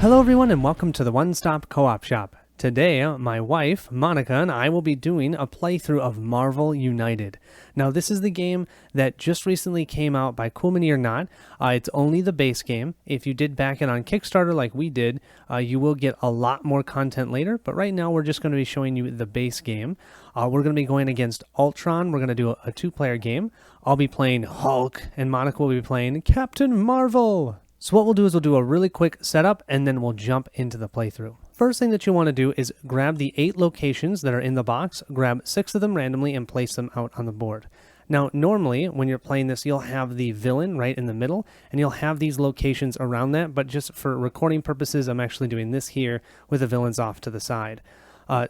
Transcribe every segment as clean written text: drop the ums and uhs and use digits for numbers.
Hello everyone and welcome to the One Stop Co-op Shop. Today, my wife, Monica, and I will be doing a playthrough of Marvel United. Now, this is the game that just recently came out by Cool Mini or Not. It's only the base game. If you did back it on Kickstarter like we did, you will get a lot more content later, but right now we're just going to be showing you the base game. We're going to be going against Ultron. We're going to do a two-player game. I'll be playing Hulk, and Monica will be playing Captain Marvel. So what we'll do is we'll do a really quick setup and then we'll jump into the playthrough. First thing that you want to do is grab the 8 locations that are in the box, grab 6 of them randomly and place them out on the board. Now normally when you're playing this you'll have the villain right in the middle and you'll have these locations around that, but just for recording purposes I'm actually doing this here with the villains off to the side.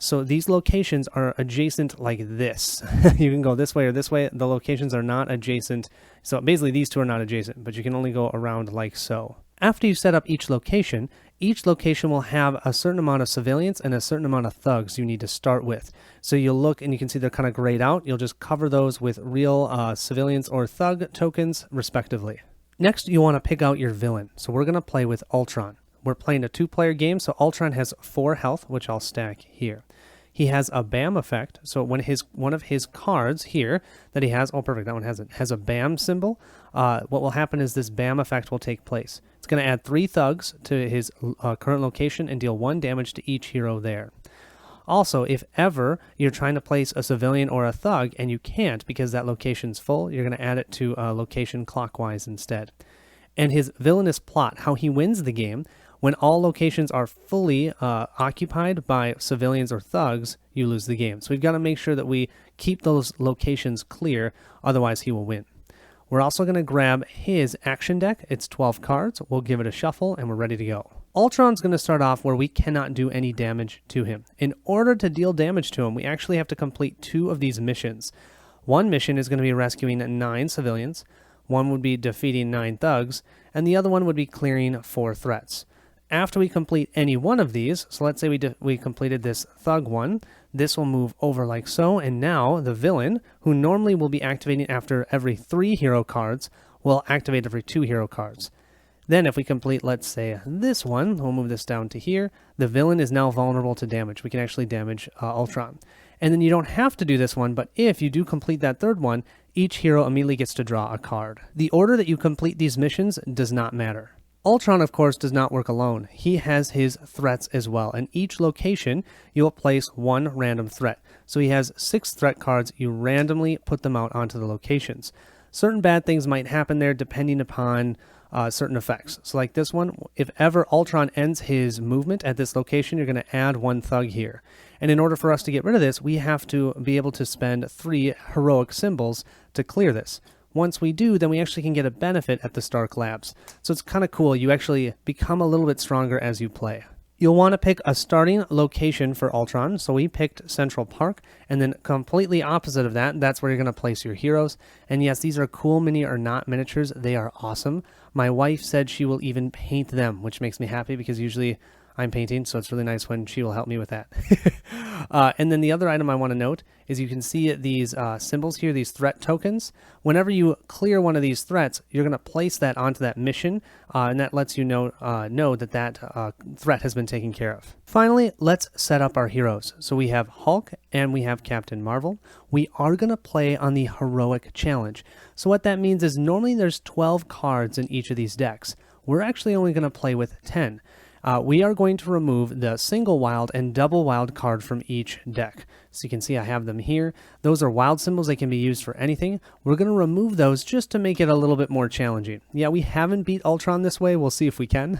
So these locations are adjacent like this. You can go this way or this way. The locations are not adjacent. So basically these two are not adjacent, but you can only go around like so. After you set up each location will have a certain amount of civilians and a certain amount of thugs you need to start with. So you'll look and you can see they're kind of grayed out. You'll just cover those with real civilians or thug tokens respectively. Next, you want to pick out your villain. So we're going to play with Ultron. We're playing a 2-player game, so Ultron has 4 health, which I'll stack here. He has a BAM effect, so when one of his cards here that he has, oh perfect, that one has a BAM symbol. What will happen is this BAM effect will take place. It's going to add 3 thugs to his current location and deal 1 damage to each hero there. Also, if ever you're trying to place a civilian or a thug and you can't because that location's full, you're going to add it to a location clockwise instead. And his villainous plot, how he wins the game, when all locations are fully occupied by civilians or thugs, you lose the game. So we've got to make sure that we keep those locations clear, otherwise he will win. We're also going to grab his action deck. It's 12 cards. We'll give it a shuffle and we're ready to go. Ultron's going to start off where we cannot do any damage to him. In order to deal damage to him, we actually have to complete 2 of these missions. One mission is going to be rescuing 9 civilians. One would be defeating 9 thugs, and the other one would be clearing 4 threats. After we complete any one of these, so let's say we completed this thug one, this will move over like so, and now the villain, who normally will be activating after every 3 hero cards, will activate every 2 hero cards. Then if we complete, let's say, this one, we'll move this down to here, the villain is now vulnerable to damage. We can actually damage Ultron. And then you don't have to do this one, but if you do complete that third one, each hero immediately gets to draw a card. The order that you complete these missions does not matter. Ultron, of course, does not work alone. He has his threats as well. In each location, you'll place 1 random threat. So he has 6 threat cards. You randomly put them out onto the locations. Certain bad things might happen there depending upon certain effects. So like this one, if ever Ultron ends his movement at this location, you're going to add 1 thug here. And in order for us to get rid of this, we have to be able to spend 3 heroic symbols to clear this. Once we do, then we actually can get a benefit at the Stark Labs. So it's kind of cool. You actually become a little bit stronger as you play. You'll want to pick a starting location for Ultron. So we picked Central Park, and then completely opposite of that, that's where you're going to place your heroes. And yes, these are Cool Mini or Not miniatures. They are awesome. My wife said she will even paint them, which makes me happy because usually I'm painting, so it's really nice when she will help me with that. And then the other item I want to note is you can see these symbols here, these threat tokens. Whenever you clear one of these threats, you're going to place that onto that mission, and that lets you know that threat has been taken care of. Finally, let's set up our heroes. So we have Hulk and we have Captain Marvel. We are going to play on the Heroic Challenge. So what that means is normally there's 12 cards in each of these decks. We're actually only going to play with 10. We are going to remove the single wild and double wild card from each deck. So you can see I have them here. Those are wild symbols. They can be used for anything. We're going to remove those just to make it a little bit more challenging. Yeah, we haven't beat Ultron this way. We'll see if we can.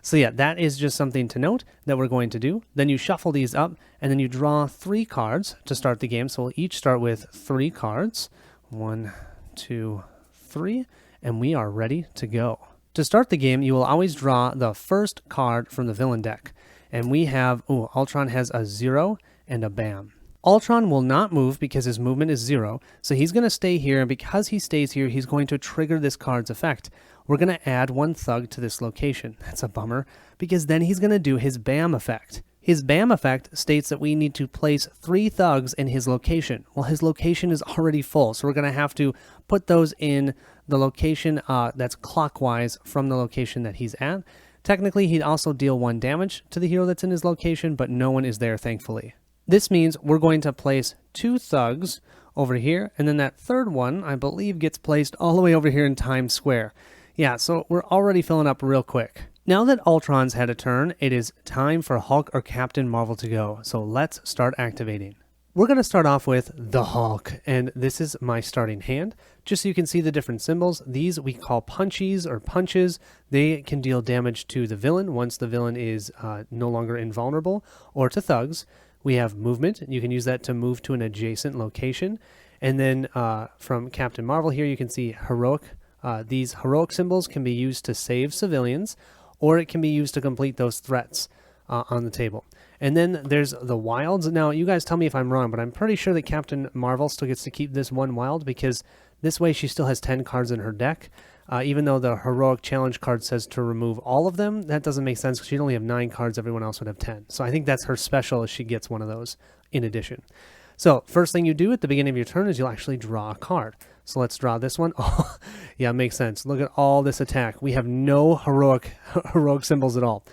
So yeah, that is just something to note that we're going to do. Then you shuffle these up and then you draw 3 cards to start the game. So we'll each start with 3 cards. 1, 2, 3. And we are ready to go. To start the game, you will always draw the first card from the villain deck. And we have, Ultron has a 0 and a BAM. Ultron will not move because his movement is 0, so he's going to stay here, and because he stays here, he's going to trigger this card's effect. We're going to add 1 thug to this location. That's a bummer, because then he's going to do his BAM effect. His BAM effect states that we need to place 3 thugs in his location. Well, his location is already full, so we're going to have to put those in the location that's clockwise from the location that he's at. Technically, he'd also deal 1 damage to the hero that's in his location, but no one is there, thankfully. This means we're going to place 2 thugs over here, and then that third one, I believe, gets placed all the way over here in Times Square. Yeah, so we're already filling up real quick. Now that Ultron's had a turn, it is time for Hulk or Captain Marvel to go, so let's start activating. We're going to start off with the Hulk, and this is my starting hand. Just so you can see the different symbols, these we call punchies or punches. They can deal damage to the villain once the villain is no longer invulnerable, or to thugs. We have movement. You can use that to move to an adjacent location. And then from Captain Marvel here, you can see heroic. These heroic symbols can be used to save civilians, or it can be used to complete those threats on the table. And then there's the wilds. Now, you guys tell me if I'm wrong, but I'm pretty sure that Captain Marvel still gets to keep this 1 wild, because this way she still has 10 cards in her deck. Even though the heroic challenge card says to remove all of them, that doesn't make sense because she'd only have 9 cards, everyone else would have 10. So I think that's her special, if she gets one of those in addition. So first thing you do at the beginning of your turn is you'll actually draw a card. So let's draw this one. Oh, yeah, makes sense. Look at all this attack. We have no heroic symbols at all.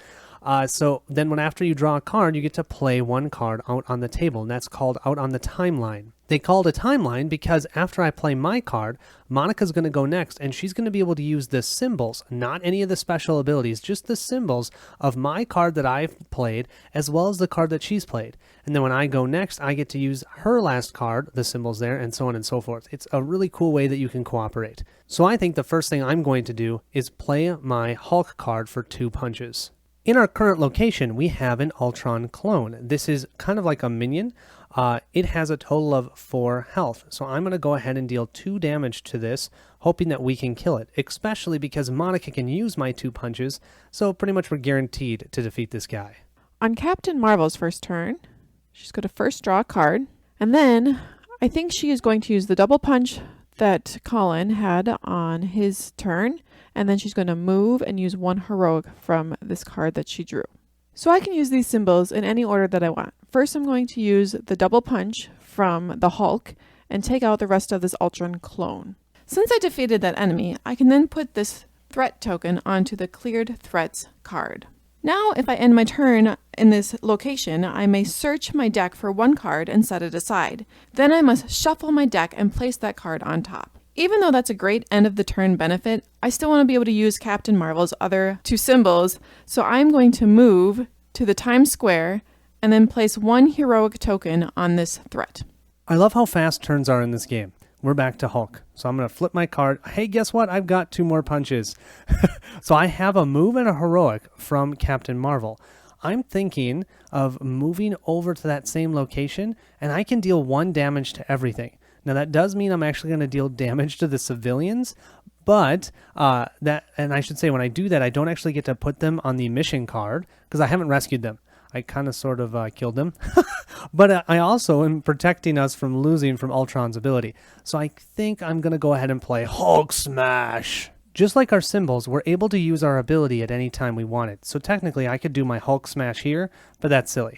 So then after you draw a card, you get to play 1 card out on the table, and that's called out on the timeline. They call it a timeline because after I play my card, Monica's going to go next, and she's going to be able to use the symbols, not any of the special abilities, just the symbols of my card that I've played, as well as the card that she's played. And then when I go next, I get to use her last card, the symbols there, and so on and so forth. It's a really cool way that you can cooperate. So I think the first thing I'm going to do is play my Hulk card for 2 punches. In our current location, we have an Ultron clone. This is kind of like a minion. It has a total of 4 health. So I'm going to go ahead and deal 2 damage to this, hoping that we can kill it, especially because Monica can use my 2 punches, so pretty much we're guaranteed to defeat this guy. On Captain Marvel's first turn, she's going to first draw a card, and then I think she is going to use the double punch that Colin had on his turn, and then she's going to move and use 1 heroic from this card that she drew. So I can use these symbols in any order that I want. First, I'm going to use the double punch from the Hulk and take out the rest of this Ultron clone. Since I defeated that enemy, I can then put this threat token onto the cleared threats card. Now, if I end my turn in this location, I may search my deck for 1 card and set it aside. Then I must shuffle my deck and place that card on top. Even though that's a great end of the turn benefit, I still want to be able to use Captain Marvel's other 2 symbols, so I'm going to move to the Times Square and then place 1 heroic token on this threat. I love how fast turns are in this game. We're back to Hulk. So I'm going to flip my card. Hey, guess what? I've got 2 more punches. So I have a move and a heroic from Captain Marvel. I'm thinking of moving over to that same location, and I can deal 1 damage to everything. Now, that does mean I'm actually going to deal damage to the civilians, but and I should say when I do that, I don't actually get to put them on the mission card because I haven't rescued them. I kind of sort of killed them. But I also am protecting us from losing from Ultron's ability. So I think I'm going to go ahead and play Hulk Smash. Just like our symbols, we're able to use our ability at any time we want it. So technically, I could do my Hulk Smash here, but that's silly.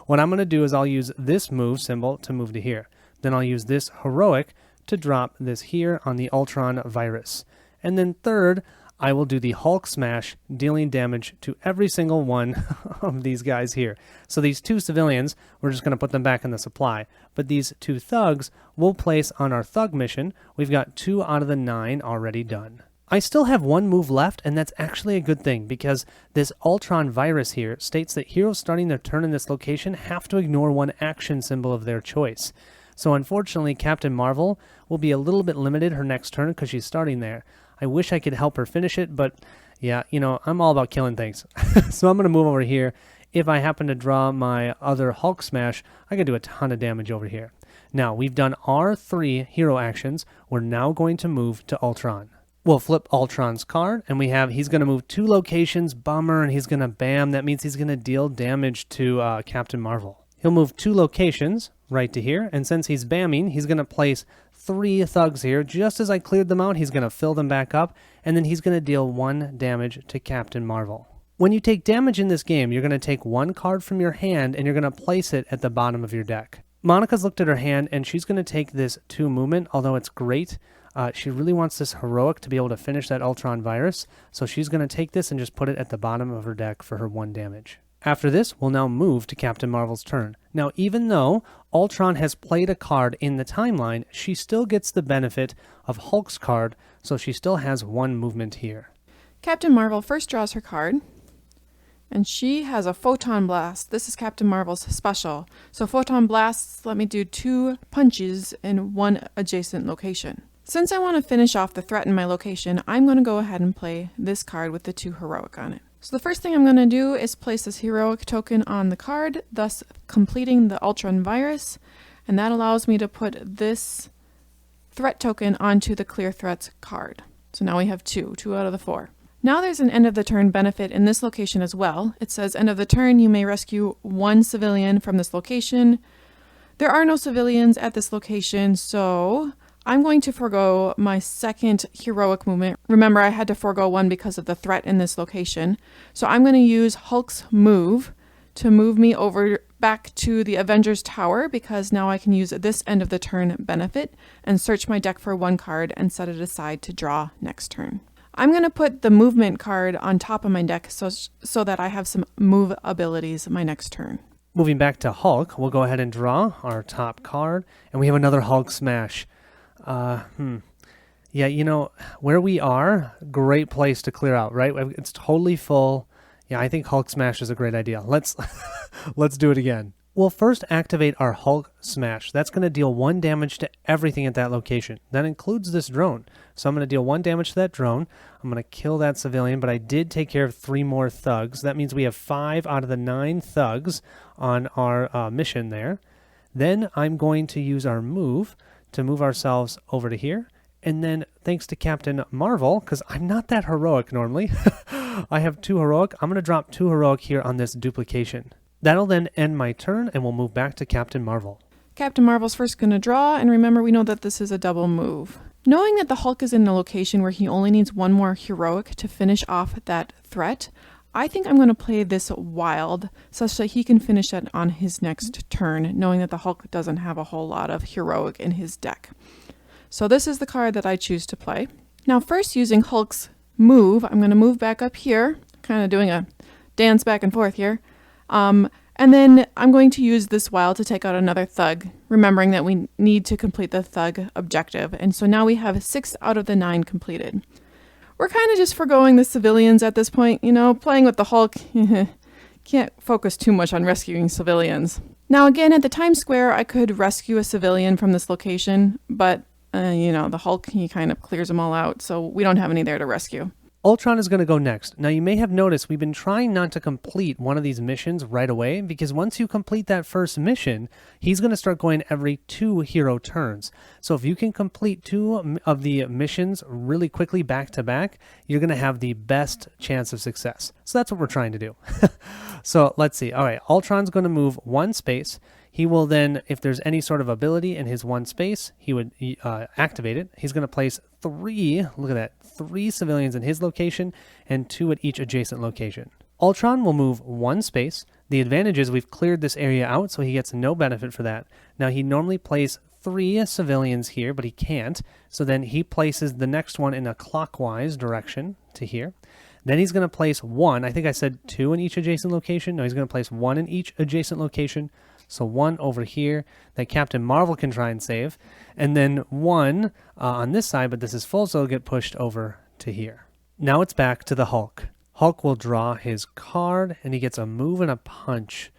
What I'm going to do is I'll use this move symbol to move to here. Then I'll use this heroic to drop this here on the Ultron virus. And then third, I will do the Hulk Smash, dealing damage to every single one of these guys here. So these 2 civilians, we're just going to put them back in the supply. But these 2 thugs we'll place on our thug mission. We've got 2 out of the 9 already done. I still have 1 move left, and that's actually a good thing because this Ultron virus here states that heroes starting their turn in this location have to ignore 1 action symbol of their choice. So unfortunately, Captain Marvel will be a little bit limited her next turn because she's starting there. I wish I could help her finish it, but yeah, you know, I'm all about killing things. So I'm going to move over here. If I happen to draw my other Hulk Smash, I can do a ton of damage over here. Now, we've done our 3 hero actions. We're now going to move to Ultron. We'll flip Ultron's card, and he's going to move 2 locations, bummer, and he's going to bam. That means he's going to deal damage to Captain Marvel. He'll move 2 locations right to here, and since he's bamming, he's going to place 3 thugs here. Just as I cleared them out, he's going to fill them back up, and then he's going to deal 1 damage to Captain Marvel. When you take damage in this game, you're going to take 1 card from your hand, and you're going to place it at the bottom of your deck. Monica's looked at her hand, and she's going to take this 2 movement, although it's great. She really wants this heroic to be able to finish that Ultron virus, so she's going to take this and just put it at the bottom of her deck for her 1 damage. After this, we'll now move to Captain Marvel's turn. Now, even though Ultron has played a card in the timeline, she still gets the benefit of Hulk's card, so she still has 1 movement here. Captain Marvel first draws her card, and she has a Photon Blast. This is Captain Marvel's special. So Photon Blasts let me do 2 punches in 1 adjacent location. Since I want to finish off the threat in my location, I'm going to go ahead and play this card with the 2 heroic on it. So the first thing I'm going to do is place this heroic token on the card, thus completing the Ultron virus, and that allows me to put this threat token onto the clear threats card. So now we have 2 out of the 4. Now there's an end of the turn benefit in this location as well. It says end of the turn you may rescue 1 civilian from this location. There are no civilians at this location, so I'm going to forego my second heroic movement. Remember, I had to forego 1 because of the threat in this location. So I'm going to use Hulk's move to move me over back to the Avengers Tower, because now I can use this end of the turn benefit and search my deck for 1 card and set it aside to draw next turn. I'm going to put the movement card on top of my deck so that I have some move abilities my next turn. Moving back to Hulk, we'll go ahead and draw our top card, and we have another Hulk smash. Yeah, you know, where we are, great place to clear out, right? It's totally full. Yeah, I think Hulk smash is a great idea. Let's do it again. We'll first activate our Hulk smash. That's going to deal 1 damage to everything at that location. That includes this drone. So I'm going to deal 1 damage to that drone. I'm going to kill that civilian, but I did take care of 3 more thugs. That means we have 5 out of the 9 thugs on our mission there. Then I'm going to use our move to move ourselves over to here. And then thanks to Captain Marvel, because I'm not that heroic normally, I have 2 heroic. I'm going to drop 2 heroic here on this duplication. That'll then end my turn, and we'll move back to Captain Marvel. Captain Marvel's first going to draw, and remember we know that this is a double move. Knowing that the Hulk is in a location where he only needs 1 more heroic to finish off that threat, I think I'm going to play this wild such that he can finish it on his next turn, knowing that the Hulk doesn't have a whole lot of heroic in his deck. So this is the card that I choose to play. Now first, using Hulk's move, I'm going to move back up here, kind of doing a dance back and forth here. And then I'm going to use this wild to take out another thug, remembering that we need to complete the thug objective. And so now we have 6 out of the 9 completed. We're kind of just foregoing the civilians at this point, you know, playing with the Hulk. Can't focus too much on rescuing civilians. Now again, at the Times Square, I could rescue a civilian from this location, but you know, the Hulk, he kind of clears them all out, so we don't have any there to rescue. Ultron is going to go next. Now, you may have noticed we've been trying not to complete one of these missions right away, because once you complete that first mission, he's going to start going every 2 hero turns. So if you can complete 2 of the missions really quickly back to back, you're going to have the best chance of success. So that's what we're trying to do. So let's see. All right, Ultron's going to move 1 space. He will then, if there's any sort of ability in his 1 space, he would activate it. He's going to place 3, look at that, 3 civilians in his location and 2 at each adjacent location. Ultron will move 1 space. The advantage is we've cleared this area out, so he gets no benefit for that. Now, he normally places 3 civilians here, but he can't. So then he places the next one in a clockwise direction to here. Then he's going to place 1. I think I said 2 in each adjacent location. No, he's going to place 1 in each adjacent location. So 1 over here that Captain Marvel can try and save. And then 1 on this side, but this is full, so it'll get pushed over to here. Now it's back to the Hulk. Hulk will draw his card, and he gets a move and a punch.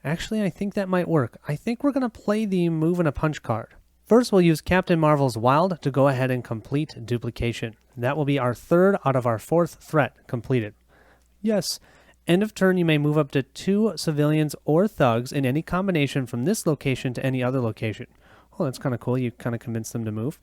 Actually, I think that might work. I think we're going to play the move and a punch card. First, we'll use Captain Marvel's Wild to go ahead and complete duplication. That will be our 3rd out of our 4th threat completed. Yes. End of turn, you may move up to 2 civilians or thugs in any combination from this location to any other location. Oh, that's kind of cool. You kind of convince them to move.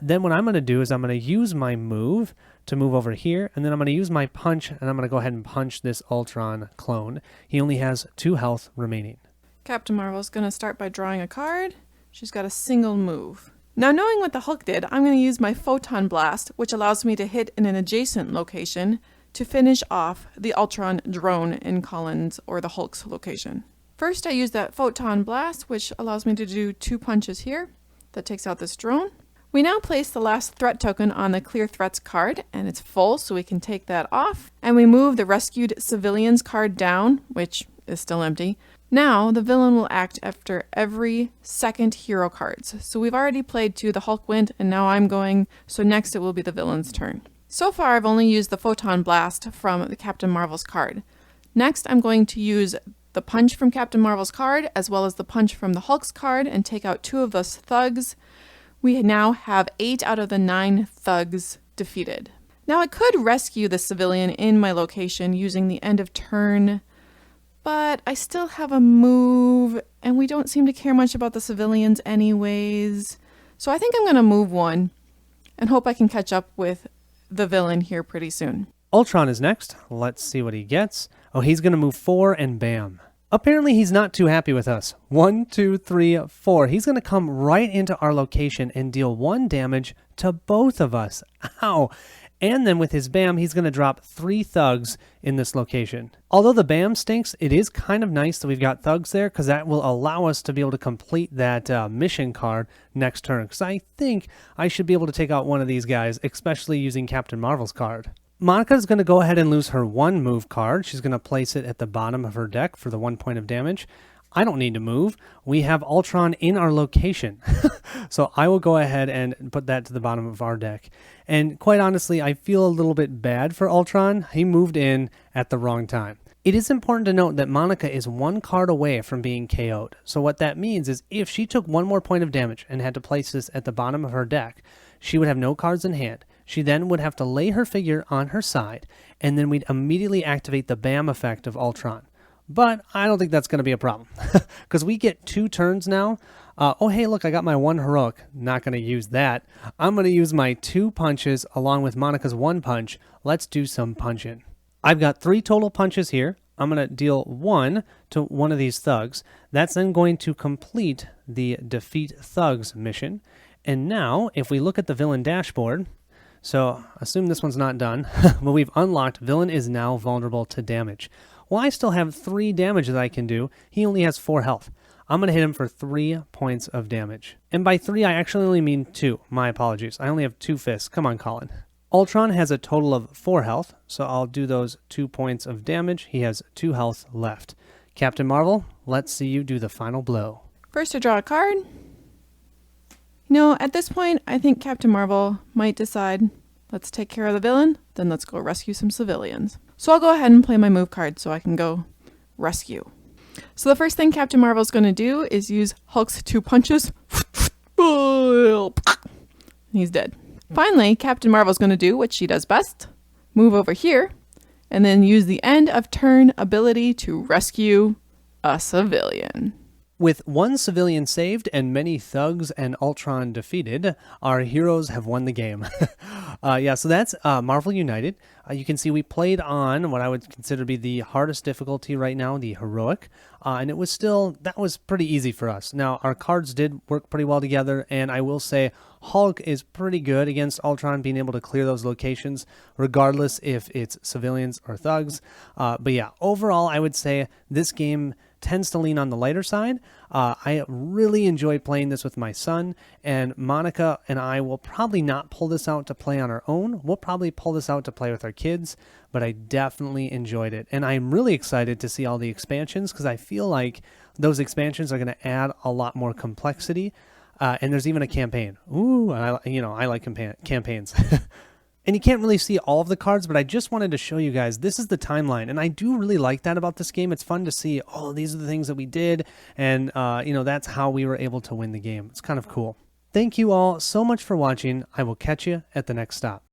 Then what I'm going to do is I'm going to use my move to move over here, and then I'm going to use my punch, and I'm going to go ahead and punch this Ultron clone. He only has 2 health remaining. Captain Marvel's going to start by drawing a card. She's got a single move. Now, knowing what the Hulk did, I'm going to use my Photon Blast, which allows me to hit in an adjacent location to finish off the Ultron drone in Colin's or the Hulk's location. First, I use that Photon Blast, which allows me to do 2 punches here. That takes out this drone. We now place the last threat token on the Clear Threats card, and it's full, so we can take that off. And we move the Rescued Civilians card down, which is still empty. Now, the villain will act after every second hero cards. So we've already played to the Hulk went, and now I'm going, so next it will be the villain's turn. So far, I've only used the Photon Blast from the Captain Marvel's card. Next, I'm going to use the punch from Captain Marvel's card, as well as the punch from the Hulk's card, and take out 2 of those thugs. We now have 8 out of the 9 thugs defeated. Now I could rescue the civilian in my location using the end of turn, but I still have a move, and we don't seem to care much about the civilians anyways. So I think I'm going to move one and hope I can catch up with the villain here pretty soon. Ultron is next. Let's see what he gets. Oh, he's going to move 4 and bam. Apparently he's not too happy with us. 1, 2, 3, 4. He's going to come right into our location and deal 1 damage to both of us. Ow. And then with his BAM, he's going to drop 3 thugs in this location. Although the BAM stinks, it is kind of nice that we've got thugs there because that will allow us to be able to complete that mission card next turn. Because I think I should be able to take out one of these guys, especially using Captain Marvel's card. Monica is going to go ahead and lose her 1 move card. She's going to place it at the bottom of her deck for the 1 point of damage. I don't need to move. We have Ultron in our location. So I will go ahead and put that to the bottom of our deck. And quite honestly, I feel a little bit bad for Ultron. He moved in at the wrong time. It is important to note that Monica is 1 card away from being KO'd. So what that means is if she took 1 more point of damage and had to place this at the bottom of her deck, she would have no cards in hand. She then would have to lay her figure on her side, and then we'd immediately activate the BAM effect of Ultron. But I don't think that's going to be a problem, because we get 2 turns now. Oh, hey, look, I got my 1 heroic. Not going to use that. I'm going to use my 2 punches along with Monica's 1 punch. Let's do some punching. I've got 3 total punches here. I'm going to deal 1 to one of these thugs. That's then going to complete the Defeat Thugs mission. And now, if we look at the villain dashboard, so assume this one's not done, but we've unlocked villain is now vulnerable to damage. Well, I still have 3 damage that I can do. He only has 4 health. I'm going to hit him for 3 points of damage. And by 3, I actually only mean 2. My apologies. I only have 2 fists. Come on, Colin. Ultron has a total of 4 health, so I'll do those 2 points of damage. He has 2 health left. Captain Marvel, let's see you do the final blow. First to draw a card. No, at this point, I think Captain Marvel might decide, let's take care of the villain, then let's go rescue some civilians. So I'll go ahead and play my move card so I can go rescue. So the first thing Captain Marvel's going to do is use Hulk's 2 punches. He's dead. Finally, Captain Marvel's going to do what she does best. Move over here, and then use the end of turn ability to rescue a civilian. With 1 civilian saved and many thugs and Ultron defeated, our heroes have won the game. Yeah, so that's Marvel United. You can see we played on what I would consider to be the hardest difficulty right now, the heroic, and that was pretty easy for us. Now, our cards did work pretty well together, and I will say Hulk is pretty good against Ultron, being able to clear those locations, regardless if it's civilians or thugs. But yeah, overall, I would say this game tends to lean on the lighter side. I really enjoyed playing this with my son, and Monica and I will probably not pull this out to play on our own. We'll probably pull this out to play with our kids, but I definitely enjoyed it. And I'm really excited to see all the expansions because I feel like those expansions are going to add a lot more complexity. And there's even a campaign. Ooh, I like campaigns. And you can't really see all of the cards, but I just wanted to show you guys, this is the timeline. And I do really like that about this game. It's fun to see, oh, these are the things that we did. And, that's how we were able to win the game. It's kind of cool. Thank you all so much for watching. I will catch you at the next stop.